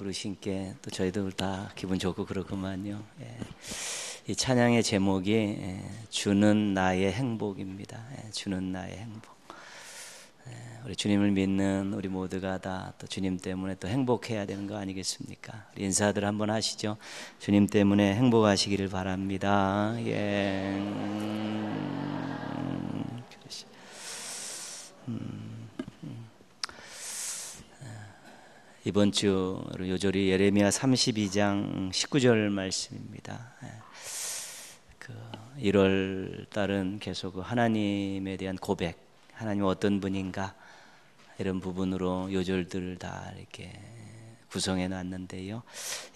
부르신께 또 저희들 다 기분 좋고 그렇구만요. 이 찬양의 제목이 주는 나의 행복입니다. 주는 나의 행복. 우리 주님을 믿는 우리 모두가 다 또 주님 때문에 또 행복해야 되는 거 아니겠습니까? 우리 인사들 한번 하시죠. 주님 때문에 행복하시기를 바랍니다. 이번 주 요절이 예레미야 32장 19절 말씀입니다. 1월 달은 계속 하나님에 대한 고백, 하나님 어떤 분인가 이런 부분으로 요절들을 다 이렇게 구성해 놨는데요.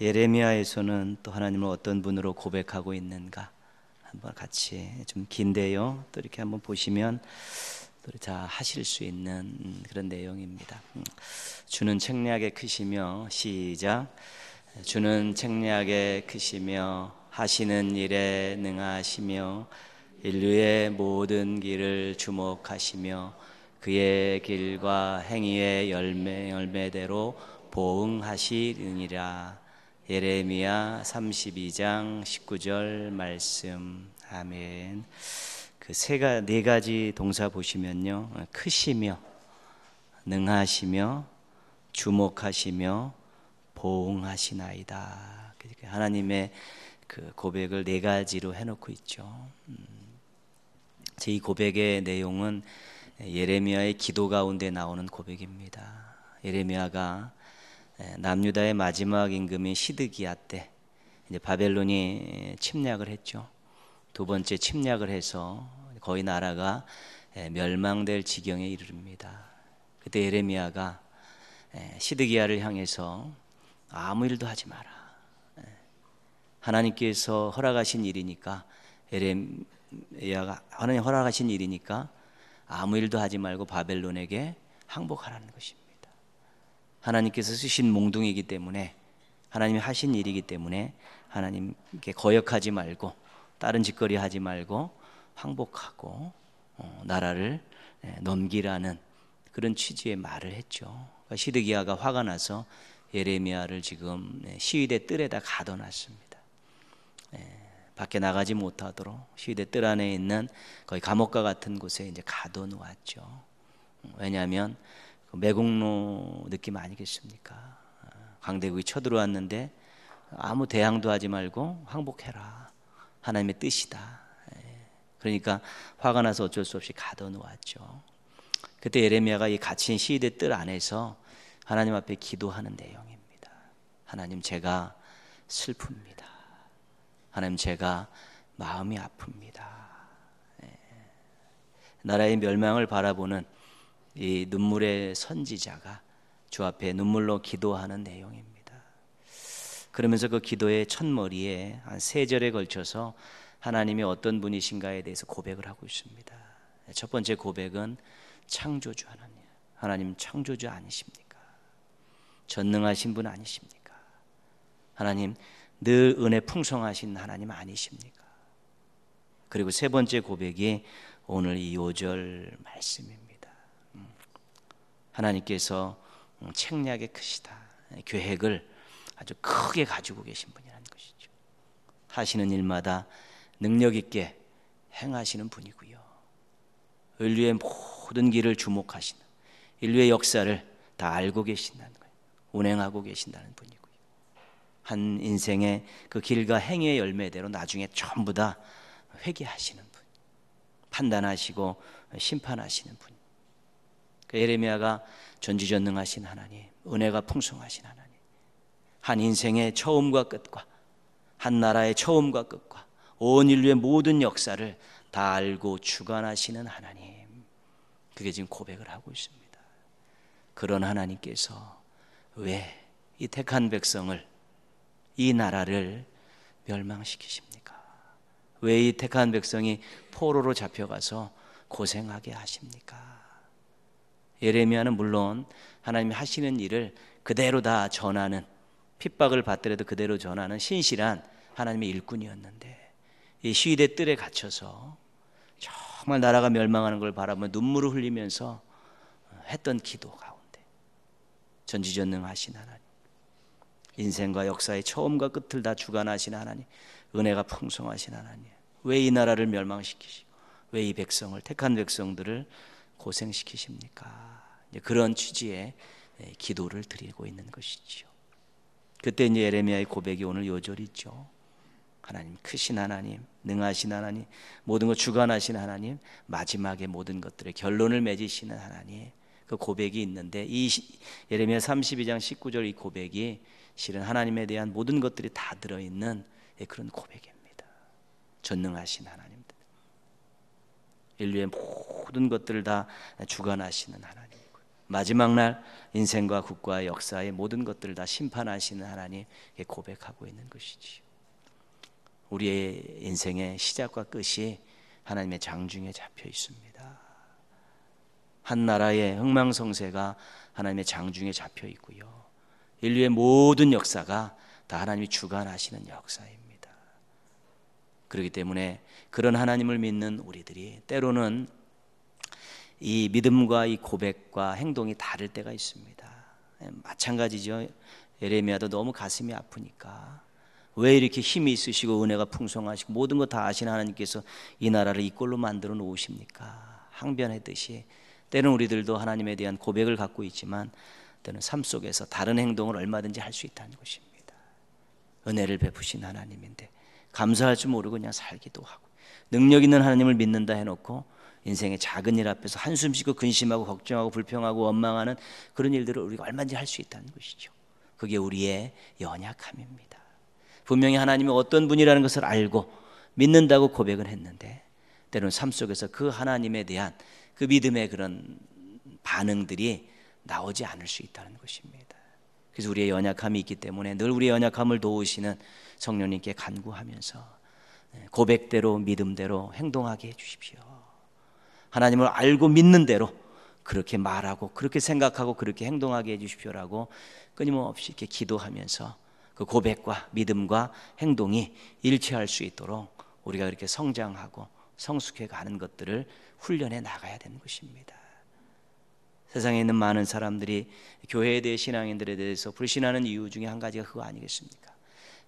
예레미야에서는 또 하나님을 어떤 분으로 고백하고 있는가 한번 같이 좀 긴데요. 또 이렇게 한번 보시면 다 하실 수 있는 그런 내용입니다. 주는 책략에 크시며, 시작. 주는 책략에 크시며 하시는 일에 능하시며 인류의 모든 길을 주목하시며 그의 길과 행위의 열매대로 보응하시느니라. 예레미야 32장 19절 말씀. 아멘. 네 가지 동사 보시면요, 크시며, 능하시며, 주목하시며, 보응하시나이다. 하나님의 그 고백을 네 가지로 해놓고 있죠. 이 고백의 내용은 예레미야의 기도 가운데 나오는 고백입니다. 예레미야가 남유다의 마지막 임금인 시드기야 때 이제 바벨론이 침략을 했죠. 두 번째 침략을 해서 거의 나라가 멸망될 지경에 이르릅니다. 그때 예레미야가 시드기야를 향해서 아무 일도 하지 마라. 하나님께서 허락하신 일이니까, 예레미야가 하나님 허락하신 일이니까 아무 일도 하지 말고 바벨론에게 항복하라는 것입니다. 하나님께서 쓰신 몽둥이기 때문에, 하나님이 하신 일이기 때문에 하나님께 거역하지 말고 다른 짓거리 하지 말고 항복하고 나라를 넘기라는 그런 취지의 말을 했죠. 그러니까 시드기야가 화가 나서 예레미야를 지금 시위대 뜰에다 가둬놨습니다. 밖에 나가지 못하도록 시위대 뜰 안에 있는 거의 감옥과 같은 곳에 이제 가둬놓았죠. 왜냐하면 매국노 느낌 아니겠습니까? 강대국이 쳐들어왔는데 아무 대항도 하지 말고 항복해라. 하나님의 뜻이다. 그러니까 화가 나서 어쩔 수 없이 가둬놓았죠. 그때 예레미야가 이 갇힌 시위대 뜰 안에서 하나님 앞에 기도하는 내용입니다. 하나님, 제가 슬픕니다. 하나님, 제가 마음이 아픕니다. 나라의 멸망을 바라보는 이 눈물의 선지자가 주 앞에 눈물로 기도하는 내용입니다. 그러면서 그 기도의 첫머리에 한 3절에 걸쳐서 하나님이 어떤 분이신가에 대해서 고백을 하고 있습니다. 첫 번째 고백은 창조주 하나님. 하나님 창조주 아니십니까? 전능하신 분 아니십니까? 하나님 늘 은혜 풍성하신 하나님 아니십니까? 그리고 세 번째 고백이 오늘 이 5절 말씀입니다. 하나님께서 책략에 크시다. 계획을 아주 크게 가지고 계신 분이라는 것이죠. 하시는 일마다 능력 있게 행하시는 분이고요. 인류의 모든 길을 주목하시는, 인류의 역사를 다 알고 계신다는 거예요. 운행하고 계신다는 분이고요. 한 인생의 그 길과 행위의 열매대로 나중에 전부 다 회개하시는 분, 판단하시고 심판하시는 분. 예레미야가 전지전능하신 하나님, 은혜가 풍성하신 하나님, 한 인생의 처음과 끝과 한 나라의 처음과 끝과 온 인류의 모든 역사를 다 알고 주관하시는 하나님, 그게 지금 고백을 하고 있습니다. 그런 하나님께서 왜 이 택한 백성을, 이 나라를 멸망시키십니까? 왜 이 택한 백성이 포로로 잡혀가서 고생하게 하십니까? 예레미야는 물론 하나님이 하시는 일을 그대로 다 전하는, 핍박을 받더라도 그대로 전하는 신실한 하나님의 일꾼이었는데, 이 시위대 뜰에 갇혀서 정말 나라가 멸망하는 걸 바라보며 눈물을 흘리면서 했던 기도 가운데 전지전능하신 하나님, 인생과 역사의 처음과 끝을 다 주관하시는 하나님, 은혜가 풍성하신 하나님, 왜 이 나라를 멸망시키시고 왜 이 백성을, 택한 백성들을 고생시키십니까? 그런 취지의 기도를 드리고 있는 것이지요. 그때 이제 예레미야의 고백이 오늘 요절이죠. 하나님, 크신 하나님, 능하신 하나님, 모든 것 주관하신 하나님, 마지막에 모든 것들의 결론을 맺으시는 하나님, 그 고백이 있는데, 이 예레미야 32장 19절 이 고백이 실은 하나님에 대한 모든 것들이 다 들어있는 그런 고백입니다. 전능하신 하나님, 인류의 모든 것들을 다 주관하시는 하나님, 마지막 날 인생과 국가의 역사의 모든 것들을 다 심판하시는 하나님께 고백하고 있는 것이지요. 우리의 인생의 시작과 끝이 하나님의 장중에 잡혀 있습니다. 한 나라의 흥망성쇠가 하나님의 장중에 잡혀 있고요, 인류의 모든 역사가 다 하나님이 주관하시는 역사입니다. 그렇기 때문에 그런 하나님을 믿는 우리들이 때로는 이 믿음과 이 고백과 행동이 다를 때가 있습니다. 마찬가지죠. 예레미야도 너무 가슴이 아프니까 왜 이렇게 힘이 있으시고 은혜가 풍성하시고 모든 거 다 아시는 하나님께서 이 나라를 이 꼴로 만들어 놓으십니까? 항변했듯이 때로는 우리들도 하나님에 대한 고백을 갖고 있지만 때로는 삶 속에서 다른 행동을 얼마든지 할 수 있다는 것입니다. 은혜를 베푸신 하나님인데 감사할 줄 모르고 그냥 살기도 하고, 능력 있는 하나님을 믿는다 해놓고 인생의 작은 일 앞에서 한숨 쉬고 근심하고 걱정하고 불평하고 원망하는 그런 일들을 우리가 얼마든지 할 수 있다는 것이죠. 그게 우리의 연약함입니다. 분명히 하나님이 어떤 분이라는 것을 알고 믿는다고 고백을 했는데 때로는 삶 속에서 그 하나님에 대한 그 믿음의 그런 반응들이 나오지 않을 수 있다는 것입니다. 그래서 우리의 연약함이 있기 때문에 늘 우리의 연약함을 도우시는 성령님께 간구하면서 고백대로 믿음대로 행동하게 해주십시오. 하나님을 알고 믿는 대로 그렇게 말하고 그렇게 생각하고 그렇게 행동하게 해주십시오라고 끊임없이 이렇게 기도하면서 그 고백과 믿음과 행동이 일치할 수 있도록 우리가 그렇게 성장하고 성숙해 가는 것들을 훈련해 나가야 되는 것입니다. 세상에 있는 많은 사람들이 교회에 대해, 신앙인들에 대해서 불신하는 이유 중에 한 가지가 그거 아니겠습니까?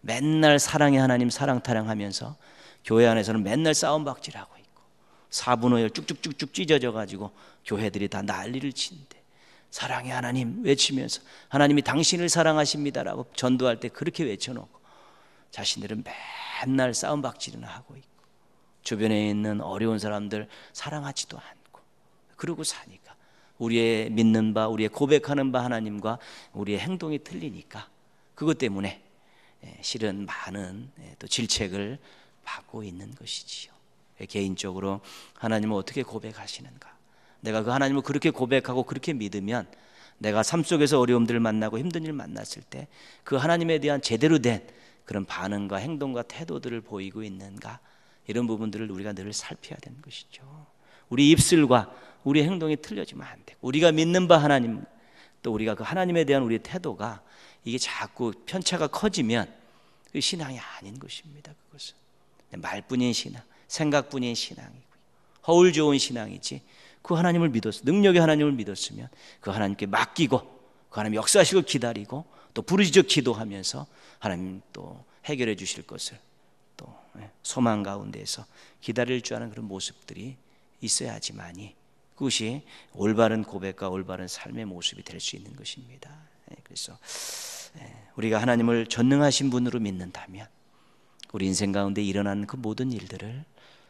맨날 사랑의 하나님 사랑 타령하면서 교회 안에서는 맨날 싸움박질하고 있고 사분오열 쭉쭉쭉쭉 찢어져 가지고 교회들이 다 난리를 치는데 사랑의 하나님 외치면서 하나님이 당신을 사랑하십니다라고 전도할 때 그렇게 외쳐놓고 자신들은 맨날 싸움박질이나 하고 있고 주변에 있는 어려운 사람들 사랑하지도 않고 그러고 사니까 우리의 믿는 바, 우리의 고백하는 바 하나님과 우리의 행동이 틀리니까 그것 때문에 실은 많은 또 질책을 받고 있는 것이지요. 개인적으로 하나님을 어떻게 고백하시는가, 내가 그 하나님을 그렇게 고백하고 그렇게 믿으면 내가 삶 속에서 어려움들을 만나고 힘든 일을 만났을 때 그 하나님에 대한 제대로 된 그런 반응과 행동과 태도들을 보이고 있는가, 이런 부분들을 우리가 늘 살펴야 되는 것이죠. 우리 입술과 우리 행동이 틀려지면 안 되고 우리가 믿는 바 하나님, 또 우리가 그 하나님에 대한 우리의 태도가 이게 자꾸 편차가 커지면 그 신앙이 아닌 것입니다. 그것은 말뿐인 신앙, 생각뿐인 신앙이고요, 허울 좋은 신앙이지 그 하나님을 믿었어, 능력의 하나님을 믿었으면 그 하나님께 맡기고 그 하나님 역사하시고 기다리고 또 부르짖어 기도하면서 하나님 또 해결해 주실 것을 또 소망 가운데에서 기다릴 줄 아는 그런 모습들이 있어야지만이 그것이 올바른 고백과 올바른 삶의 모습이 될 수 있는 것입니다. 그래서 우리가 하나님을 전능하신 분으로 믿는다면 우리 인생 가운데 일어나는 그 모든 일들을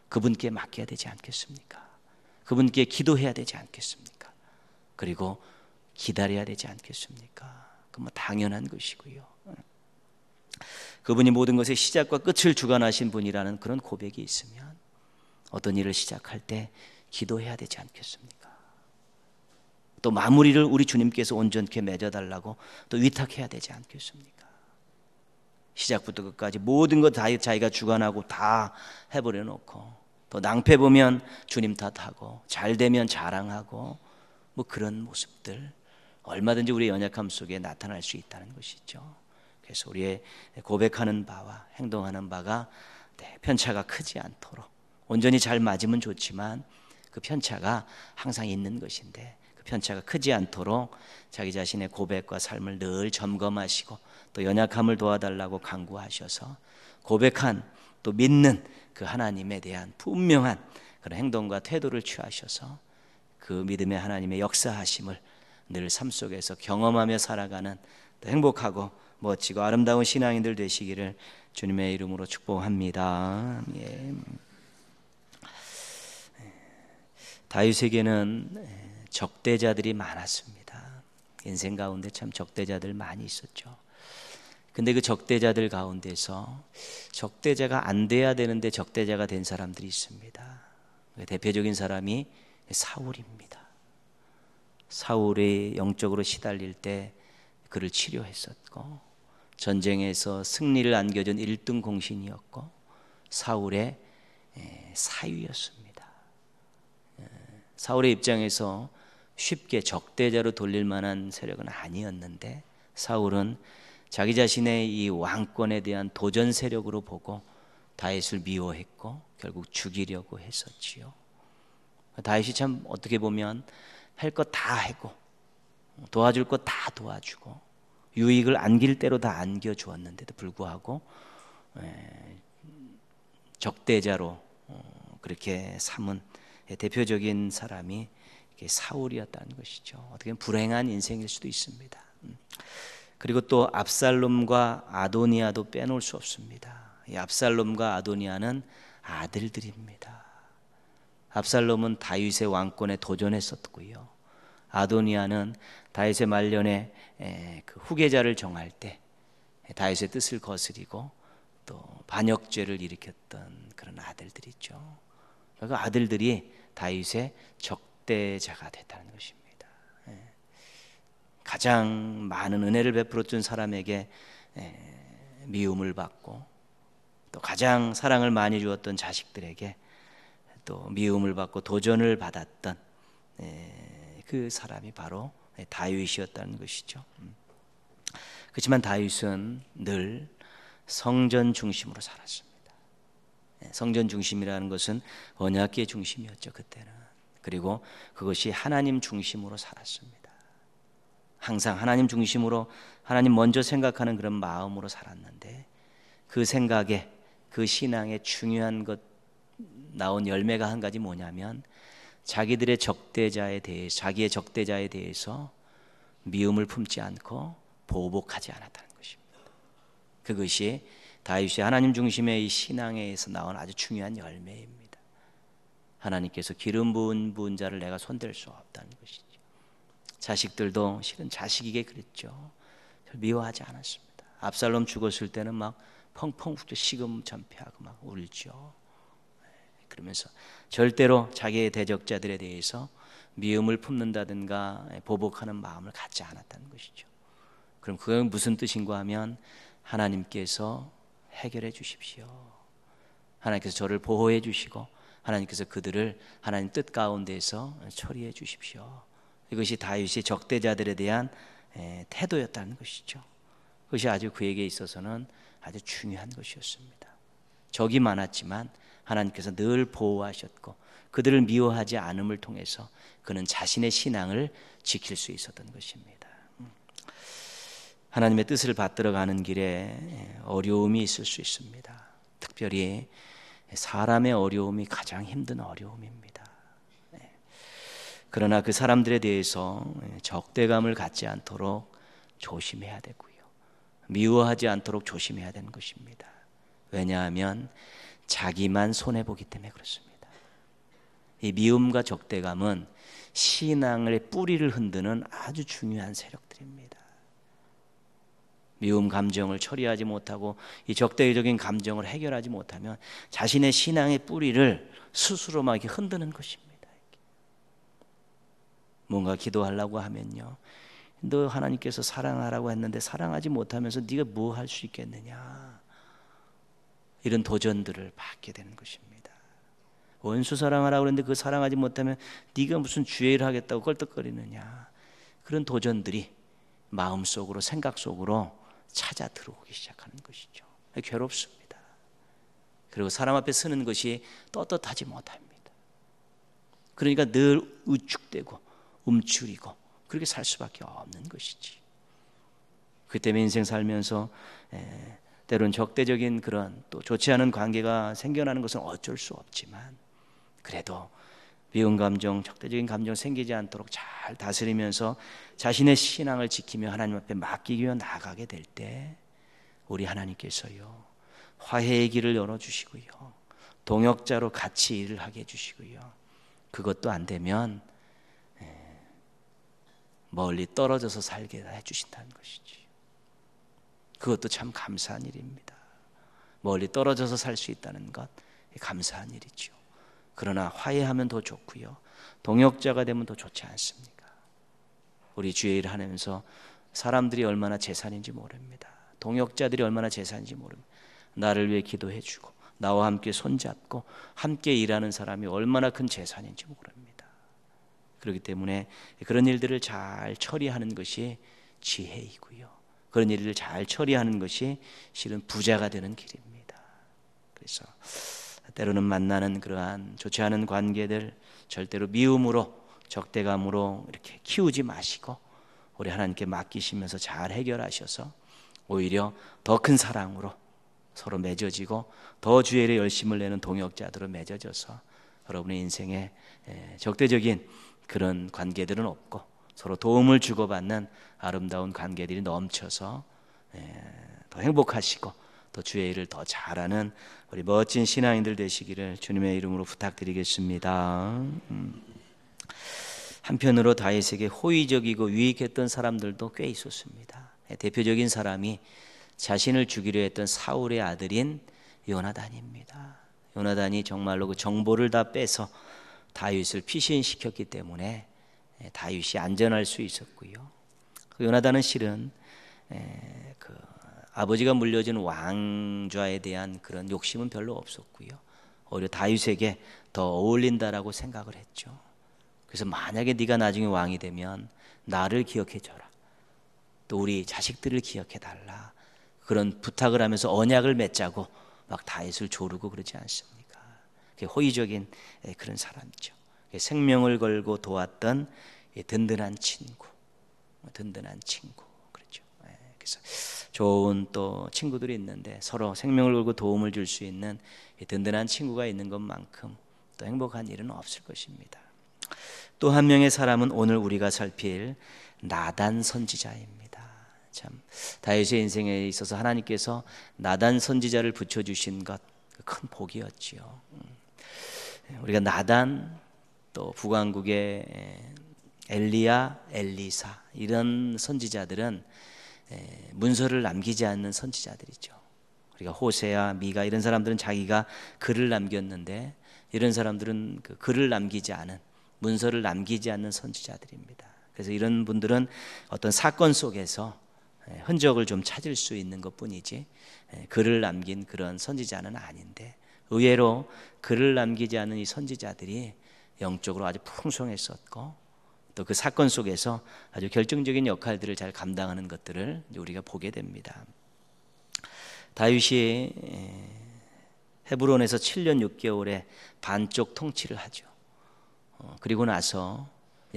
그분께 맡겨야 되지 않겠습니까? 그분께 기도해야 되지 않겠습니까? 그리고 기다려야 되지 않겠습니까? 그 뭐 당연한 것이고요. 그분이 모든 것의 시작과 끝을 주관하신 분이라는 그런 고백이 있으면 어떤 일을 시작할 때 기도해야 되지 않겠습니까? 또 마무리를 우리 주님께서 온전케 맺어달라고 또 위탁해야 되지 않겠습니까? 시작부터 끝까지 모든 것 다 자기가 주관하고 다 해버려 놓고 또 낭패 보면 주님 탓하고 잘 되면 자랑하고 뭐 그런 모습들 얼마든지 우리의 연약함 속에 나타날 수 있다는 것이죠. 그래서 우리의 고백하는 바와 행동하는 바가 편차가 크지 않도록 온전히 잘 맞으면 좋지만 그 편차가 항상 있는 것인데 그 편차가 크지 않도록 자기 자신의 고백과 삶을 늘 점검하시고 또 연약함을 도와달라고 간구하셔서 고백한 또 믿는 그 하나님에 대한 분명한 그런 행동과 태도를 취하셔서 그 믿음의 하나님의 역사하심을 늘 삶 속에서 경험하며 살아가는 또 행복하고 멋지고 아름다운 신앙인들 되시기를 주님의 이름으로 축복합니다. 예. 다윗에게는 적대자들이 많았습니다. 인생 가운데 참 적대자들 많이 있었죠. 근데 그 적대자들 가운데서 적대자가 안 돼야 되는데 적대자가 된 사람들이 있습니다. 대표적인 사람이 사울입니다. 사울이 영적으로 시달릴 때 그를 치료했었고 전쟁에서 승리를 안겨준 1등 공신이었고 사울의 사위였습니다. 사울의 입장에서 쉽게 적대자로 돌릴 만한 세력은 아니었는데 사울은 자기 자신의 이 왕권에 대한 도전 세력으로 보고 다윗을 미워했고 결국 죽이려고 했었지요. 다윗이 참 어떻게 보면 할 것 다 하고 도와줄 것 다 도와주고 유익을 안길 대로 다 안겨주었는데도 불구하고 적대자로 그렇게 삼은 대표적인 사람이 사울이었다는 것이죠. 어떻게 보면 불행한 인생일 수도 있습니다. 그리고 또 압살롬과 아도니아도 빼놓을 수 없습니다. 이 압살롬과 아도니아는 아들들입니다. 압살롬은 다윗의 왕권에 도전했었고요. 아도니아는 다윗의 말년에 그 후계자를 정할 때 다윗의 뜻을 거스리고 또 반역죄를 일으켰던 그런 아들들이죠. 그 아들들이 다윗의 적대자가 됐다는 것입니다. 가장 많은 은혜를 베풀어 준 사람에게 미움을 받고 또 가장 사랑을 많이 주었던 자식들에게 또 미움을 받고 도전을 받았던 그 사람이 바로 다윗이었다는 것이죠. 그렇지만 다윗은 늘 성전 중심으로 살았습니다. 성전 중심이라는 것은 언약궤 중심이었죠, 그때는. 그리고 그것이 하나님 중심으로 살았습니다. 항상 하나님 중심으로 하나님 먼저 생각하는 그런 마음으로 살았는데 그 생각에 그 신앙에 중요한 것 나온 열매가 한 가지 뭐냐면 자기들의 적대자에 대해서 자기의 적대자에 대해서 미움을 품지 않고 보복하지 않았다는 것입니다. 그것이 다윗이 하나님 중심의 이 신앙에서 나온 아주 중요한 열매입니다. 하나님께서 기름 부은 자를 내가 손댈 수 없다는 것이죠. 자식들도 실은 자식에게 그랬죠. 미워하지 않았습니다. 압살롬 죽었을 때는 막 펑펑 울죠. 시금전폐하고 막 울죠. 그러면서 절대로 자기의 대적자들에 대해서 미움을 품는다든가 보복하는 마음을 갖지 않았다는 것이죠. 그럼 그건 무슨 뜻인가 하면 하나님께서 해결해 주십시오. 하나님께서 저를 보호해 주시고 하나님께서 그들을 하나님 뜻 가운데서 처리해 주십시오. 이것이 다윗이 적대자들에 대한 태도였다는 것이죠. 그것이 아주 그에게 있어서는 아주 중요한 것이었습니다. 적이 많았지만 하나님께서 늘 보호하셨고 그들을 미워하지 않음을 통해서 그는 자신의 신앙을 지킬 수 있었던 것입니다. 하나님의 뜻을 받들어 가는 길에 어려움이 있을 수 있습니다. 특별히 사람의 어려움이 가장 힘든 어려움입니다. 그러나 그 사람들에 대해서 적대감을 갖지 않도록 조심해야 되고요. 미워하지 않도록 조심해야 되는 것입니다. 왜냐하면 자기만 손해보기 때문에 그렇습니다. 이 미움과 적대감은 신앙의 뿌리를 흔드는 아주 중요한 세력들입니다. 미움 감정을 처리하지 못하고 이 적대적인 감정을 해결하지 못하면 자신의 신앙의 뿌리를 스스로 막 이렇게 흔드는 것입니다. 뭔가 기도하려고 하면요, 너 하나님께서 사랑하라고 했는데 사랑하지 못하면서 네가 뭐 할 수 있겠느냐, 이런 도전들을 받게 되는 것입니다. 원수 사랑하라고 그랬는데 그 사랑하지 못하면 네가 무슨 주의를 하겠다고 껄떡거리느냐, 그런 도전들이 마음속으로 생각 속으로 찾아 들어오기 시작하는 것이죠. 괴롭습니다. 그리고 사람 앞에 서는 것이 떳떳하지 못합니다. 그러니까 늘 우축되고 움츠리고 그렇게 살 수밖에 없는 것이지. 그 때문에 인생 살면서 때론 적대적인 그런 또 좋지 않은 관계가 생겨나는 것은 어쩔 수 없지만, 그래도 미운 감정, 적대적인 감정 생기지 않도록 잘 다스리면서 자신의 신앙을 지키며 하나님 앞에 맡기기 위해 나아가게 될 때 우리 하나님께서요 화해의 길을 열어주시고요, 동역자로 같이 일을 하게 해주시고요, 그것도 안 되면 멀리 떨어져서 살게 해주신다는 것이지. 그것도 참 감사한 일입니다. 멀리 떨어져서 살 수 있다는 것 감사한 일이죠. 그러나 화해하면 더 좋고요, 동역자가 되면 더 좋지 않습니까? 우리 주의 일을 하면서 사람들이 얼마나 재산인지 모릅니다. 동역자들이 얼마나 재산인지 모릅니다. 나를 위해 기도해주고 나와 함께 손잡고 함께 일하는 사람이 얼마나 큰 재산인지 모릅니다. 그렇기 때문에 그런 일들을 잘 처리하는 것이 지혜이고요, 그런 일을 잘 처리하는 것이 실은 부자가 되는 길입니다. 그래서 때로는 만나는 그러한 좋지 않은 관계들 절대로 미움으로, 적대감으로 이렇게 키우지 마시고 우리 하나님께 맡기시면서 잘 해결하셔서 오히려 더 큰 사랑으로 서로 맺어지고 더 주의 일에 열심을 내는 동역자들로 맺어져서 여러분의 인생에 적대적인 그런 관계들은 없고 서로 도움을 주고받는 아름다운 관계들이 넘쳐서 더 행복하시고 또 주의 일을 더 잘하는 우리 멋진 신앙인들 되시기를 주님의 이름으로 부탁드리겠습니다. 한편으로 다윗에게 호의적이고 유익했던 사람들도 꽤 있었습니다. 대표적인 사람이 자신을 죽이려 했던 사울의 아들인 요나단입니다. 요나단이 정말로 그 정보를 다 빼서 다윗을 피신시켰기 때문에 다윗이 안전할 수 있었고요. 요나단은 실은 그 아버지가 물려준 왕좌에 대한 그런 욕심은 별로 없었고요, 오히려 다윗에게 더 어울린다라고 생각을 했죠. 그래서 만약에 네가 나중에 왕이 되면 나를 기억해 줘라, 또 우리 자식들을 기억해 달라, 그런 부탁을 하면서 언약을 맺자고 막 다윗을 조르고 그러지 않습니까? 호의적인 그런 사람이죠. 생명을 걸고 도왔던 든든한 친구, 그렇죠. 그래서 좋은 또 친구들이 있는데 서로 생명을 걸고 도움을 줄 수 있는 든든한 친구가 있는 것만큼 또 행복한 일은 없을 것입니다. 또 한 명의 사람은 오늘 우리가 살필 나단 선지자입니다. 참 다윗의 인생에 있어서 하나님께서 나단 선지자를 붙여주신 것 큰 복이었지요. 우리가 나단, 또 북왕국의 엘리야, 엘리사 이런 선지자들은 문서를 남기지 않는 선지자들이죠. 우리가 호세야, 미가 이런 사람들은 자기가 글을 남겼는데, 이런 사람들은 그 글을 남기지 않은, 문서를 남기지 않는 선지자들입니다. 그래서 이런 분들은 어떤 사건 속에서 흔적을 좀 찾을 수 있는 것뿐이지 글을 남긴 그런 선지자는 아닌데, 의외로 글을 남기지 않은 이 선지자들이 영적으로 아주 풍성했었고 또 그 사건 속에서 아주 결정적인 역할들을 잘 감당하는 것들을 우리가 보게 됩니다. 다윗이 헤브론에서 7년 6개월의 반쪽 통치를 하죠. 그리고 나서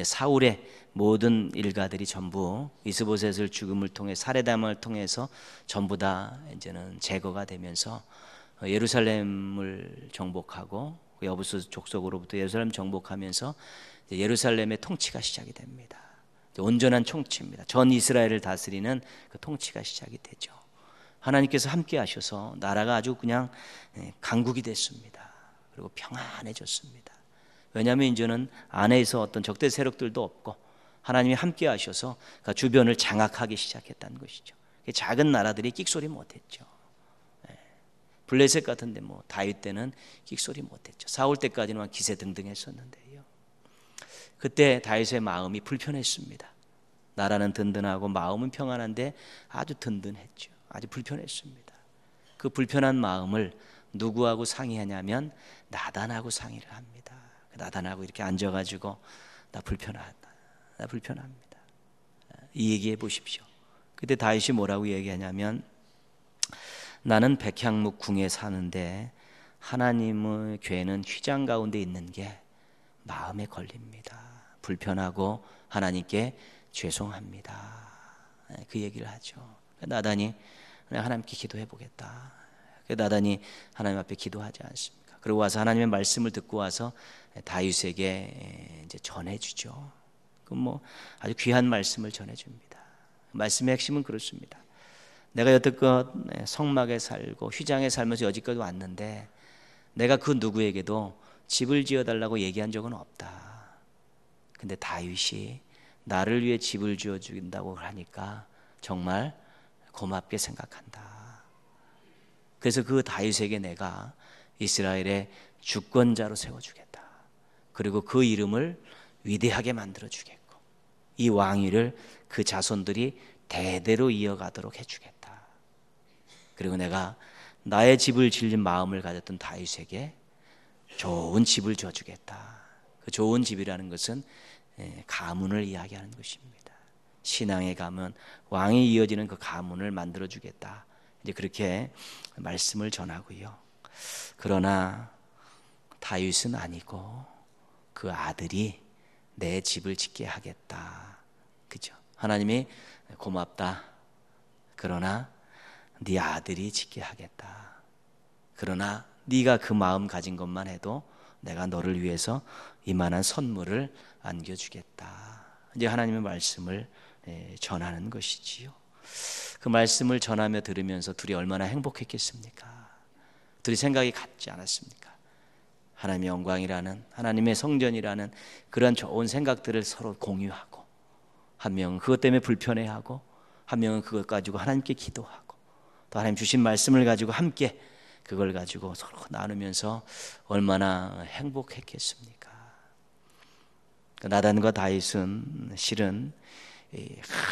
사울의 모든 일가들이 전부 이스보셋을 죽음을 통해 살해담을 통해서 전부 다 이제는 제거가 되면서 예루살렘을 정복하고 여부스 족속으로부터 예루살렘 정복하면서 예루살렘의 통치가 시작이 됩니다. 온전한 통치입니다. 전 이스라엘을 다스리는 그 통치가 시작이 되죠. 하나님께서 함께 하셔서 나라가 아주 그냥 강국이 됐습니다. 그리고 평안해졌습니다. 왜냐하면 이제는 안에서 어떤 적대 세력들도 없고 하나님이 함께 하셔서 그 주변을 장악하기 시작했다는 것이죠. 작은 나라들이 끽소리 못했죠. 블레셋 같은데 뭐 다윗 때는 끽소리 못했죠. 사울 때까지는 기세등등했었는데요. 그때 다윗의 마음이 불편했습니다. 나라는 든든하고 마음은 평안한데 아주 든든했죠. 아주 불편했습니다. 그 불편한 마음을 누구하고 상의하냐면 나단하고 상의를 합니다. 나단하고 이렇게 앉아가지고 나 불편하다, 나 불편합니다, 이 얘기해 보십시오. 그때 다윗이 뭐라고 얘기하냐면, 나는 백향목 궁에 사는데 하나님의 괴는 휘장 가운데 있는 게 마음에 걸립니다. 불편하고 하나님께 죄송합니다. 그 얘기를 하죠. 나단이 하나님께 기도해 보겠다. 나단이 하나님 앞에 기도하지 않습니까? 그리고 와서 하나님의 말씀을 듣고 와서 다윗에게 이제 전해주죠. 그 아주 귀한 말씀을 전해줍니다. 말씀의 핵심은 그렇습니다. 내가 여태껏 성막에 살고 휘장에 살면서 여기까지 왔는데 내가 그 누구에게도 집을 지어달라고 얘기한 적은 없다. 근데 다윗이 나를 위해 집을 지어준다고 하니까 정말 고맙게 생각한다. 그래서 그 다윗에게 내가 이스라엘의 주권자로 세워주겠다. 그리고 그 이름을 위대하게 만들어주겠고 이 왕위를 그 자손들이 대대로 이어가도록 해주겠다. 그리고 내가 나의 집을 지을 마음을 가졌던 다윗에게 좋은 집을 줘주겠다. 그 좋은 집이라는 것은 가문을 이야기하는 것입니다. 신앙의 가문, 왕이 이어지는 그 가문을 만들어주겠다. 이제 그렇게 말씀을 전하고요. 그러나 다윗은 아니고 그 아들이 내 집을 짓게 하겠다. 그죠? 하나님이 고맙다. 그러나 네 아들이 짓게 하겠다. 그러나 네가 그 마음 가진 것만 해도 내가 너를 위해서 이만한 선물을 안겨주겠다. 이제 하나님의 말씀을 전하는 것이지요. 그 말씀을 전하며 들으면서 둘이 얼마나 행복했겠습니까? 둘이 생각이 같지 않았습니까? 하나님의 영광이라는, 하나님의 성전이라는 그런 좋은 생각들을 서로 공유하고, 한 명은 그것 때문에 불편해하고, 한 명은 그것 가지고 하나님께 기도하고, 또 하나님 주신 말씀을 가지고 함께 그걸 가지고 서로 나누면서 얼마나 행복했겠습니까? 나단과 다윗은 실은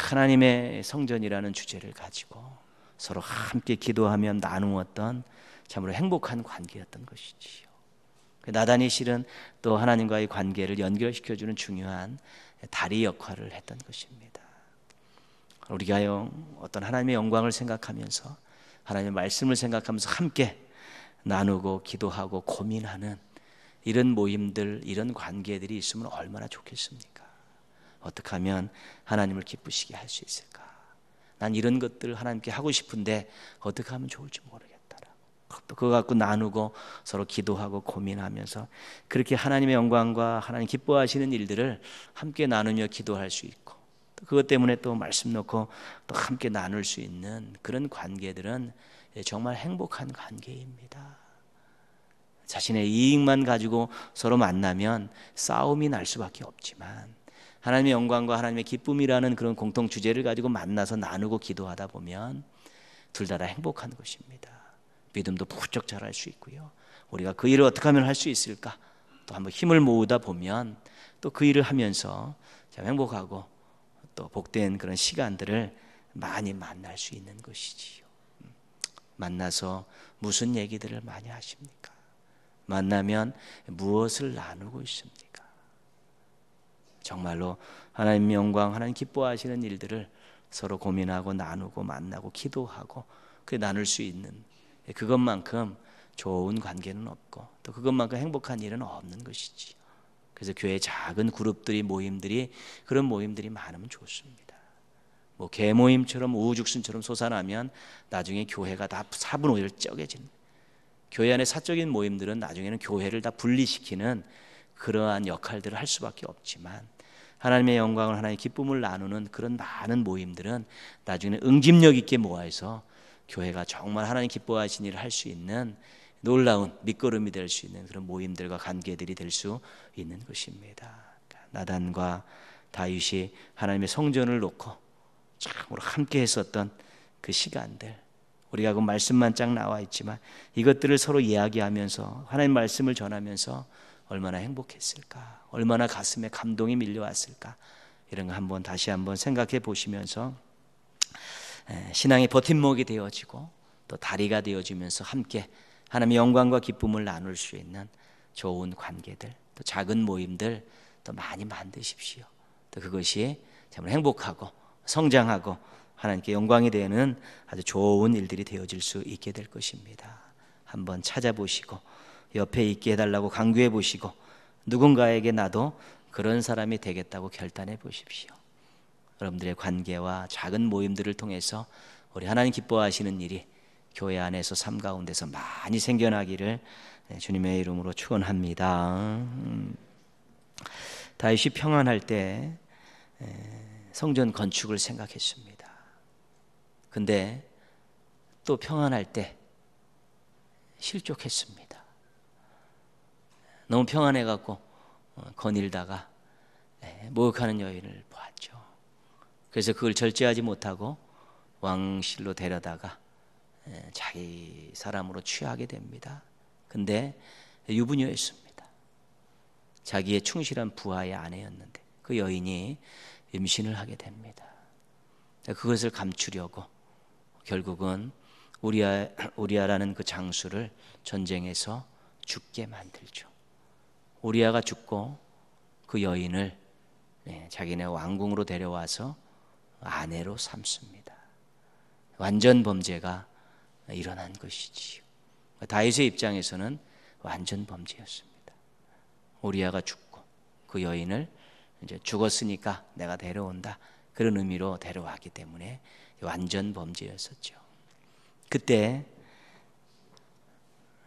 하나님의 성전이라는 주제를 가지고 서로 함께 기도하며 나누었던 참으로 행복한 관계였던 것이지요. 나단이 실은 또 하나님과의 관계를 연결시켜주는 중요한 다리 역할을 했던 것입니다. 우리가요, 어떤 하나님의 영광을 생각하면서 하나님의 말씀을 생각하면서 함께 나누고 기도하고 고민하는 이런 모임들, 이런 관계들이 있으면 얼마나 좋겠습니까? 어떻게 하면 하나님을 기쁘시게 할 수 있을까? 난 이런 것들을 하나님께 하고 싶은데 어떻게 하면 좋을지 모르겠다라고 또 그거 갖고 나누고 서로 기도하고 고민하면서 그렇게 하나님의 영광과 하나님 기뻐하시는 일들을 함께 나누며 기도할 수 있고 또 그것 때문에 또 말씀 놓고 또 함께 나눌 수 있는 그런 관계들은 정말 행복한 관계입니다. 자신의 이익만 가지고 서로 만나면 싸움이 날 수밖에 없지만 하나님의 영광과 하나님의 기쁨이라는 그런 공통 주제를 가지고 만나서 나누고 기도하다 보면 둘 다 행복한 것입니다. 믿음도 부쩍 자랄 수 있고요. 우리가 그 일을 어떻게 하면 할 수 있을까? 또 한번 힘을 모으다 보면 또 그 일을 하면서 참 행복하고 또 복된 그런 시간들을 많이 만날 수 있는 것이지요. 만나서 무슨 얘기들을 많이 하십니까? 만나면 무엇을 나누고 있습니까? 정말로 하나님 영광, 하나님 기뻐하시는 일들을 서로 고민하고 나누고 만나고 기도하고 그 나눌 수 있는 그것만큼 좋은 관계는 없고 또 그것만큼 행복한 일은 없는 것이지. 그래서 교회 작은 그룹들이 모임들이 그런 모임들이 많으면 좋습니다. 뭐 개모임처럼 우후죽순처럼 솟아나면 나중에 교회가 다 4분 5일 쩌개지는 교회 안에 사적인 모임들은 나중에는 교회를 다 분리시키는 그러한 역할들을 할 수밖에 없지만 하나님의 영광을 하나님의 기쁨을 나누는 그런 많은 모임들은 나중에는 응집력 있게 모아서 교회가 정말 하나님 기뻐하신 일을 할 수 있는 놀라운 밑거름이 될 수 있는 그런 모임들과 관계들이 될 수 있는 것입니다. 나단과 다윗이 하나님의 성전을 놓고 참으로 함께 했었던 그 시간들, 우리가 그 말씀만 쫙 나와 있지만 이것들을 서로 이야기하면서 하나님 말씀을 전하면서 얼마나 행복했을까, 얼마나 가슴에 감동이 밀려왔을까, 이런 거 한번 다시 한번 생각해 보시면서 신앙의 버팀목이 되어지고 또 다리가 되어지면서 함께 하나님의 영광과 기쁨을 나눌 수 있는 좋은 관계들, 또 작은 모임들 또 많이 만드십시오. 또 그것이 정말 행복하고 성장하고 하나님께 영광이 되는 아주 좋은 일들이 되어질 수 있게 될 것입니다. 한번 찾아보시고 옆에 있게 해달라고 강구해 보시고 누군가에게 나도 그런 사람이 되겠다고 결단해 보십시오. 여러분들의 관계와 작은 모임들을 통해서 우리 하나님 기뻐하시는 일이 교회 안에서 삶 가운데서 많이 생겨나기를 주님의 이름으로 축원합니다. 다윗이 평안할 때 성전 건축을 생각했습니다. 근데 또 평안할 때 실족했습니다. 너무 평안해갖고 거닐다가 목욕하는 여인을 보았죠. 그래서 그걸 절제하지 못하고 왕실로 데려다가 자기 사람으로 취하게 됩니다. 근데 유부녀였습니다. 자기의 충실한 부하의 아내였는데 그 여인이 임신을 하게 됩니다. 그것을 감추려고 결국은 우리아라는 그 장수를 전쟁에서 죽게 만들죠. 우리아가 죽고 그 여인을 자기네 왕궁으로 데려와서 아내로 삼습니다. 완전 범죄가 일어난 것이지요. 다윗의 입장에서는 완전 범죄였습니다. 우리아가 죽고 그 여인을 이제 죽었으니까 내가 데려온다, 그런 의미로 데려왔기 때문에 완전 범죄였었죠. 그때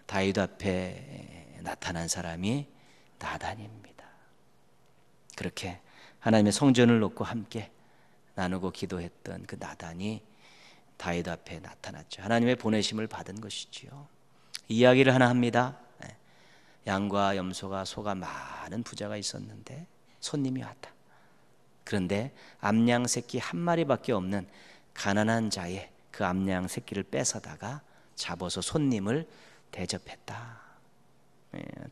다윗 앞에 나타난 사람이 나단입니다. 그렇게 하나님의 성전을 놓고 함께 나누고 기도했던 그 나단이 다윗 앞에 나타났죠. 하나님의 보내심을 받은 것이지요. 이야기를 하나 합니다. 양과 염소가 소가 많은 부자가 있었는데 손님이 왔다. 그런데 암양 새끼 한 마리밖에 없는 가난한 자의 그 암양 새끼를 뺏어다가 잡아서 손님을 대접했다.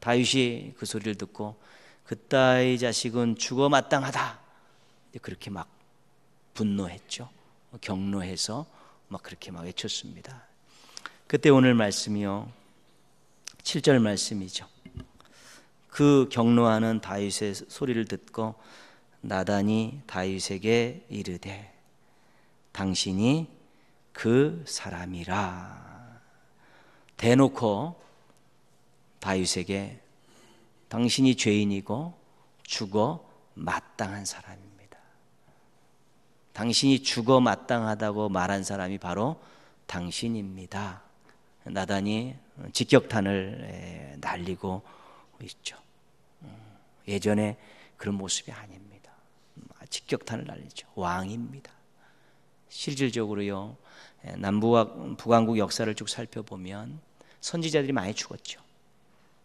다윗이 그 소리를 듣고 그따위 자식은 죽어 마땅하다, 그렇게 막 분노했죠. 경노해서 막 그렇게 막 외쳤습니다. 그때 오늘 말씀이요, 7절 말씀이죠. 그 경노하는 다윗의 소리를 듣고 나단이 다윗에게 이르되 당신이 그 사람이라. 대놓고 다윗에게 당신이 죄인이고 죽어 마땅한 사람입니다. 당신이 죽어 마땅하다고 말한 사람이 바로 당신입니다. 나단이 직격탄을 날리고 있죠. 예전에 그런 모습이 아닙니다. 직격탄을 날리죠. 왕입니다. 실질적으로요, 남부와 북왕국 역사를 쭉 살펴보면 선지자들이 많이 죽었죠.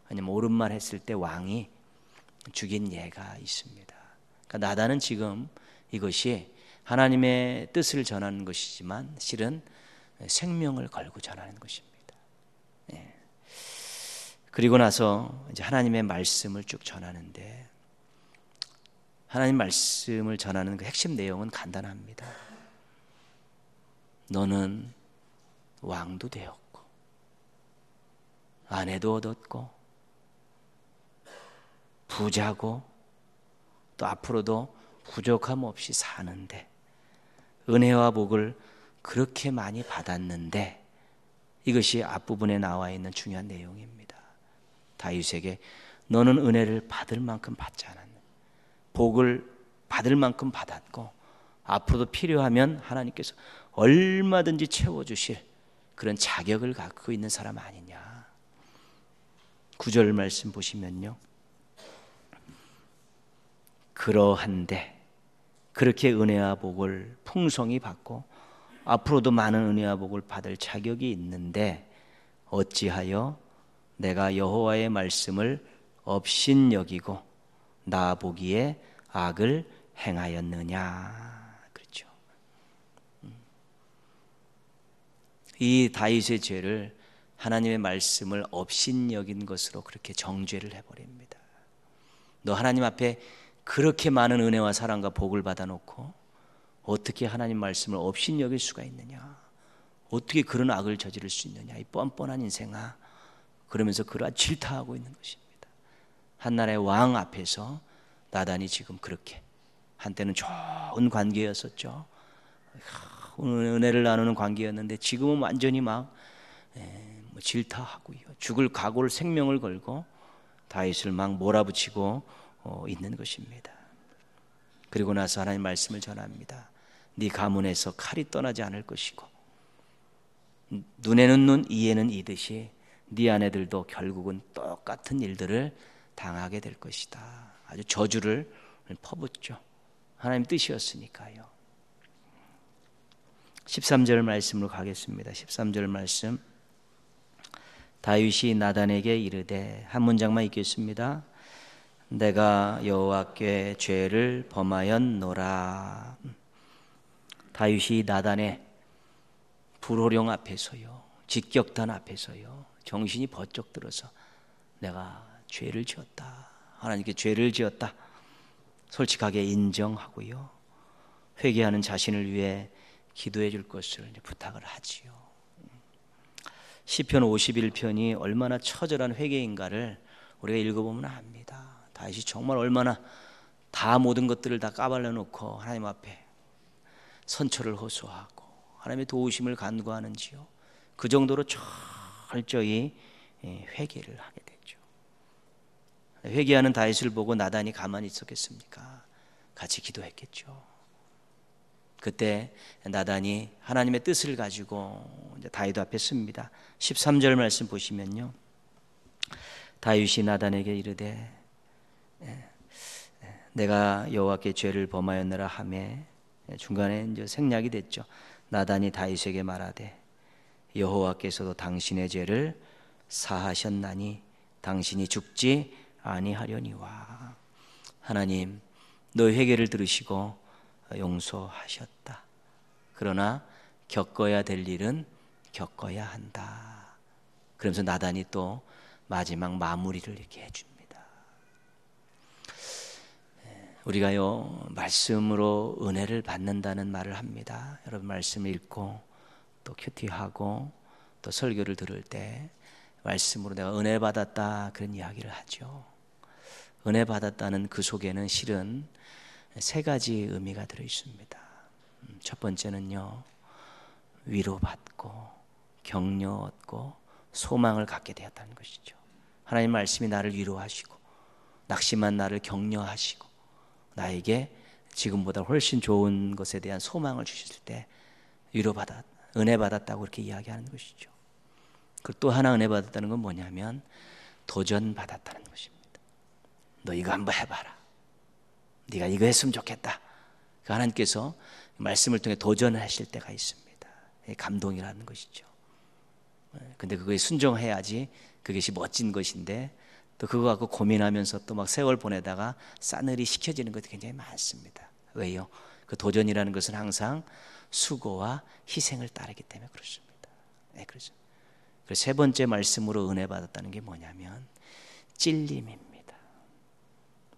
아니면 옳은 말 했을 때 왕이 죽인 예가 있습니다. 그러니까 나단은 지금 이것이 하나님의 뜻을 전하는 것이지만 실은 생명을 걸고 전하는 것입니다. 그리고 나서 이제 하나님의 말씀을 쭉 전하는데, 하나님 말씀을 전하는 그 핵심 내용은 간단합니다. 너는 왕도 되었고 아내도 얻었고 부자고 또 앞으로도 부족함 없이 사는데 은혜와 복을 그렇게 많이 받았는데, 이것이 앞부분에 나와 있는 중요한 내용입니다. 다윗에게 너는 은혜를 받을 만큼 받지 않았네, 복을 받을 만큼 받았고 앞으로도 필요하면 하나님께서 얼마든지 채워주실 그런 자격을 갖고 있는 사람 아니냐. 9절 말씀 보시면요, 그러한데 그렇게 은혜와 복을 풍성히 받고 앞으로도 많은 은혜와 복을 받을 자격이 있는데 어찌하여 내가 여호와의 말씀을 업신여기고 나 보기에 악을 행하였느냐. 그렇죠. 이 다윗의 죄를 하나님의 말씀을 업신여긴 것으로 그렇게 정죄를 해버립니다. 너 하나님 앞에 그렇게 많은 은혜와 사랑과 복을 받아놓고 어떻게 하나님 말씀을 업신여길 수가 있느냐, 어떻게 그런 악을 저지를 수 있느냐, 이 뻔뻔한 인생아, 그러면서 그러한 질타하고 있는 것입니다. 한나라의 왕 앞에서 나단이 지금 그렇게, 한때는 좋은 관계였었죠. 은혜를 나누는 관계였는데 지금은 완전히 막 질타하고요, 죽을 각오를 생명을 걸고 다윗을 막 몰아붙이고 있는 것입니다. 그리고 나서 하나님 말씀을 전합니다. 네 가문에서 칼이 떠나지 않을 것이고 눈에는 눈, 이에는 이듯이 네 아내들도 결국은 똑같은 일들을 당하게 될 것이다. 아주 저주를 퍼붓죠. 하나님 뜻이었으니까요. 13절 말씀으로 가겠습니다. 13절 말씀. 다윗이 나단에게 이르되, 한 문장만 읽겠습니다. 내가 여호와께 죄를 범하였노라. 다윗이 나단의 불호령 앞에서요, 직격탄 앞에서요, 정신이 번쩍 들어서 내가 죄를 지었다, 하나님께 죄를 지었다 솔직하게 인정하고요, 회개하는 자신을 위해 기도해 줄 것을 부탁을 하지요. 시편 51편이 얼마나 처절한 회개인가를 우리가 읽어보면 압니다. 다윗이 정말 얼마나 다 모든 것들을 다 까발려 놓고 하나님 앞에 선처를 호소하고 하나님의 도우심을 간구하는지요. 그 정도로 철저히 회개를 하게 되죠. 회개하는 다윗을 보고 나단이 가만히 있었겠습니까? 같이 기도했겠죠. 그때 나단이 하나님의 뜻을 가지고 이제 다윗 앞에 씁니다. 13절 말씀 보시면요, 다윗이 나단에게 이르되 내가 여호와께 죄를 범하였느라 하매, 중간에 이제 생략이 됐죠. 나단이 다윗에게 말하되 여호와께서도 당신의 죄를 사하셨나니 당신이 죽지 아니하려니와. 하나님, 너의 회개를 들으시고 용서하셨다. 그러나 겪어야 될 일은 겪어야 한다. 그러면서 나단이 또 마지막 마무리를 이렇게 해줍니다. 우리가요, 말씀으로 은혜를 받는다는 말을 합니다. 여러분, 말씀을 읽고 또 큐티하고 또 설교를 들을 때 말씀으로 내가 은혜 받았다, 그런 이야기를 하죠. 은혜 받았다는 그 속에는 실은 세 가지 의미가 들어 있습니다. 첫 번째는요, 위로받고 격려 얻고 소망을 갖게 되었다는 것이죠. 하나님 말씀이 나를 위로하시고 낙심한 나를 격려하시고 나에게 지금보다 훨씬 좋은 것에 대한 소망을 주셨을 때 위로받았, 은혜 받았다고 그렇게 이야기하는 것이죠. 그리고 또 하나 은혜 받았다는 건 뭐냐면 도전 받았다는 것입니다. 너 이거 한번 해봐라, 네가 이거 했으면 좋겠다. 하나님께서 말씀을 통해 도전을 하실 때가 있습니다. 감동이라는 것이죠. 근데 그거에 순종해야지 그것이 멋진 것인데, 또 그거 갖고 고민하면서 또 막 세월 보내다가 싸늘히 식혀지는 것도 굉장히 많습니다. 왜요? 그 도전이라는 것은 항상 수고와 희생을 따르기 때문에 그렇습니다. 네, 그렇죠. 그래서 세 번째 말씀으로 은혜 받았다는 게 뭐냐면 찔림입니다.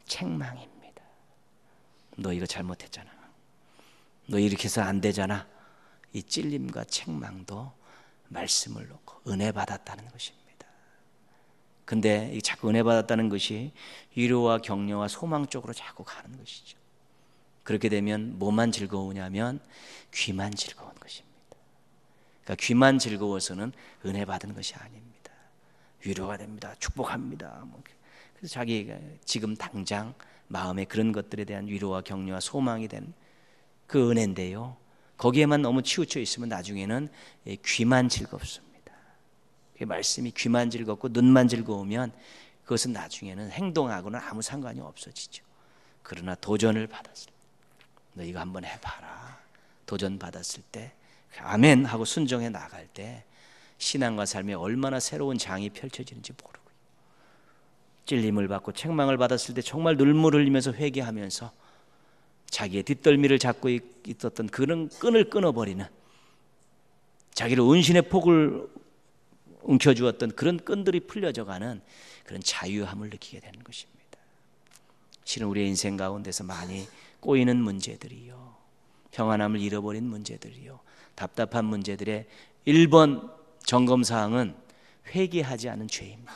책망입니다. 너 이거 잘못했잖아, 너 이렇게 해서 안 되잖아. 이 찔림과 책망도 말씀을 놓고 은혜 받았다는 것입니다. 근데 자꾸 은혜 받았다는 것이 위로와 격려와 소망 쪽으로 자꾸 가는 것이죠. 그렇게 되면 뭐만 즐거우냐면 귀만 즐거운 것입니다. 그러니까 귀만 즐거워서는 은혜 받은 것이 아닙니다. 위로가 됩니다, 축복합니다. 그래서 자기가 지금 당장 마음에 그런 것들에 대한 위로와 격려와 소망이 된 그 은혜인데요, 거기에만 너무 치우쳐 있으면 나중에는 귀만 즐겁습니다. 말씀이 귀만 즐겁고 눈만 즐거우면 그것은 나중에는 행동하고는 아무 상관이 없어지죠. 그러나 도전을 받았을 때, 너 이거 한번 해봐라, 도전 받았을 때 아멘 하고 순종해 나갈 때 신앙과 삶에 얼마나 새로운 장이 펼쳐지는지 모르고요, 찔림을 받고 책망을 받았을 때 정말 눈물을 흘리면서 회개하면서 자기의 뒷덜미를 잡고 있었던 그런 끈을 끊어버리는, 자기를 운신의 폭을 움켜주었던 그런 끈들이 풀려져가는 그런 자유함을 느끼게 되는 것입니다. 실은 우리의 인생 가운데서 많이 꼬이는 문제들이요, 평안함을 잃어버린 문제들이요, 답답한 문제들의 1번 점검사항은 회개하지 않은 죄입니다.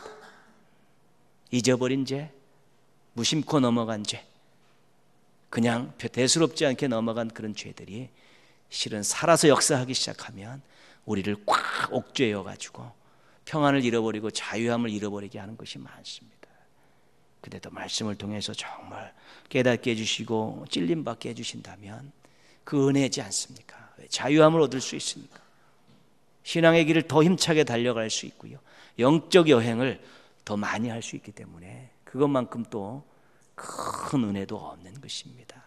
잊어버린 죄, 무심코 넘어간 죄, 그냥 대수롭지 않게 넘어간 그런 죄들이 실은 살아서 역사하기 시작하면 우리를 꽉 옥죄어 가지고 평안을 잃어버리고 자유함을 잃어버리게 하는 것이 많습니다. 근데 또 말씀을 통해서 정말 깨닫게 해주시고 찔림받게 해주신다면 그 은혜지 않습니까? 자유함을 얻을 수 있으니까 신앙의 길을 더 힘차게 달려갈 수 있고요, 영적 여행을 더 많이 할 수 있기 때문에 그것만큼 또 큰 은혜도 없는 것입니다.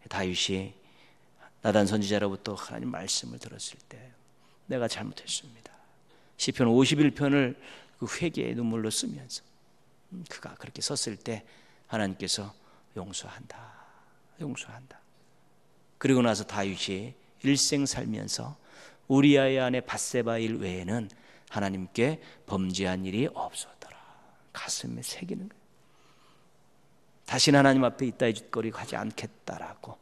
다윗이 나단 선지자로부터 하나님 말씀을 들었을 때 내가 잘못했습니다. 시편 51편을 그 회개의 눈물로 쓰면서 그가 그렇게 섰을 때 하나님께서 용서한다, 용서한다. 그리고 나서 다윗이 일생 살면서 우리아의 아내 밧세바 일 외에는 하나님께 범죄한 일이 없었더라. 가슴에 새기는 거예요. 다시는 하나님 앞에 이따위 짓거리 하지 않겠다라고,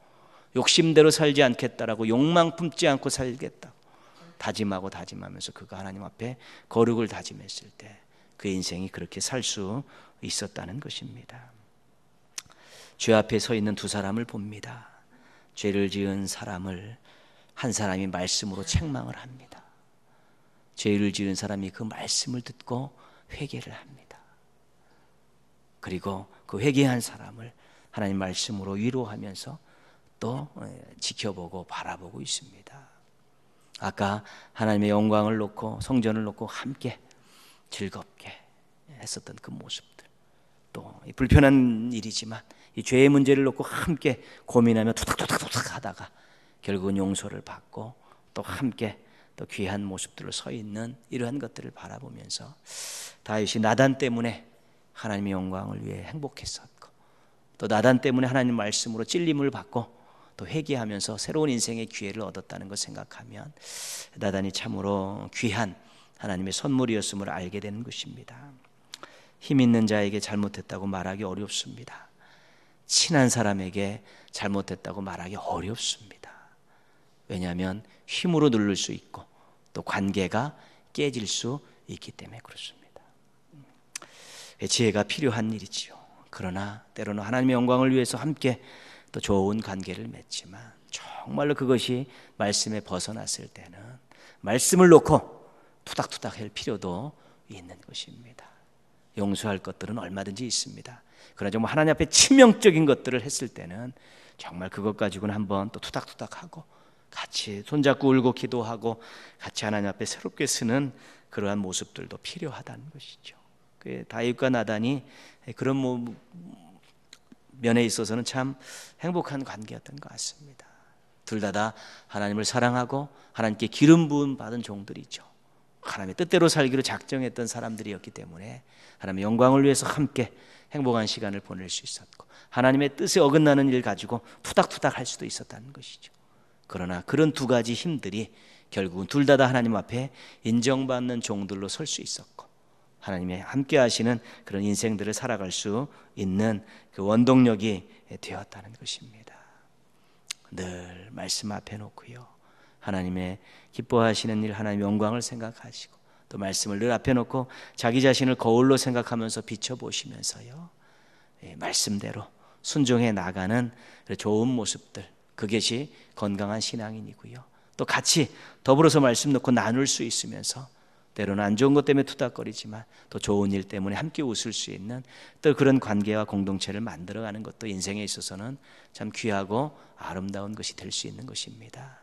욕심대로 살지 않겠다라고, 욕망 품지 않고 살겠다고 다짐하고 다짐하면서 그가 하나님 앞에 거룩을 다짐했을 때 그 인생이 그렇게 살 수 있었다는 것입니다. 죄 앞에 서 있는 두 사람을 봅니다. 죄를 지은 사람을 한 사람이 말씀으로 책망을 합니다. 죄를 지은 사람이 그 말씀을 듣고 회개를 합니다. 그리고 그 회개한 사람을 하나님 말씀으로 위로하면서 또 지켜보고 바라보고 있습니다. 아까 하나님의 영광을 놓고 성전을 놓고 함께 즐겁게 했었던 그 모습들, 또 불편한 일이지만 이 죄의 문제를 놓고 함께 고민하며 투닥투닥투닥 하다가 결국은 용서를 받고 또 함께 또 귀한 모습들로 서 있는 이러한 것들을 바라보면서 다윗이 나단 때문에 하나님의 영광을 위해 행복했었고, 또 나단 때문에 하나님 말씀으로 찔림을 받고 또 회개하면서 새로운 인생의 기회를 얻었다는 것 생각하면 나단이 참으로 귀한 하나님의 선물이었음을 알게 되는 것입니다. 힘 있는 자에게 잘못했다고 말하기 어렵습니다. 친한 사람에게 잘못했다고 말하기 어렵습니다. 왜냐하면 힘으로 누를 수 있고 또 관계가 깨질 수 있기 때문에 그렇습니다. 지혜가 필요한 일이지요. 그러나 때로는 하나님의 영광을 위해서 함께 또 좋은 관계를 맺지만 정말로 그것이 말씀에 벗어났을 때는 말씀을 놓고 투닥투닥 할 필요도 있는 것입니다. 용서할 것들은 얼마든지 있습니다. 그러나 정말 하나님 앞에 치명적인 것들을 했을 때는 정말 그것 가지고는 한번 또 투닥투닥하고 같이 손잡고 울고 기도하고 같이 하나님 앞에 새롭게 쓰는 그러한 모습들도 필요하다는 것이죠. 다윗과 나단이 그런 면에 있어서는 참 행복한 관계였던 것 같습니다. 둘 다 하나님을 사랑하고 하나님께 기름 부음 받은 종들이죠. 하나님의 뜻대로 살기로 작정했던 사람들이었기 때문에 하나님의 영광을 위해서 함께 행복한 시간을 보낼 수 있었고, 하나님의 뜻에 어긋나는 일 가지고 투닥투닥 할 수도 있었다는 것이죠. 그러나 그런 두 가지 힘들이 결국은 둘 다 하나님 앞에 인정받는 종들로 설 수 있었고, 하나님의 함께 하시는 그런 인생들을 살아갈 수 있는 그 원동력이 되었다는 것입니다. 늘 말씀 앞에 놓고요, 하나님의 기뻐하시는 일, 하나님의 영광을 생각하시고 또 말씀을 늘 앞에 놓고 자기 자신을 거울로 생각하면서 비춰보시면서요, 말씀대로 순종해 나가는 좋은 모습들, 그것이 건강한 신앙인이고요, 또 같이 더불어서 말씀 놓고 나눌 수 있으면서 때로는 안 좋은 것 때문에 투닥거리지만 또 좋은 일 때문에 함께 웃을 수 있는 또 그런 관계와 공동체를 만들어가는 것도 인생에 있어서는 참 귀하고 아름다운 것이 될 수 있는 것입니다.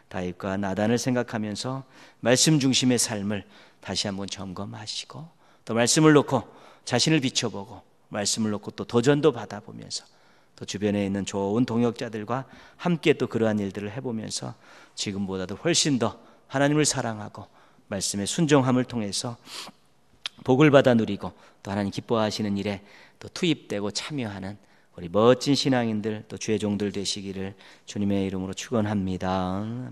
다윗과 나단을 생각하면서 말씀 중심의 삶을 다시 한번 점검하시고 또 말씀을 놓고 자신을 비춰보고 말씀을 놓고 또 도전도 받아보면서 또 주변에 있는 좋은 동역자들과 함께 또 그러한 일들을 해보면서 지금보다도 훨씬 더 하나님을 사랑하고 말씀의 순종함을 통해서 복을 받아 누리고 또 하나님 기뻐하시는 일에 또 투입되고 참여하는 우리 멋진 신앙인들 또 주의 종들 되시기를 주님의 이름으로 축원합니다.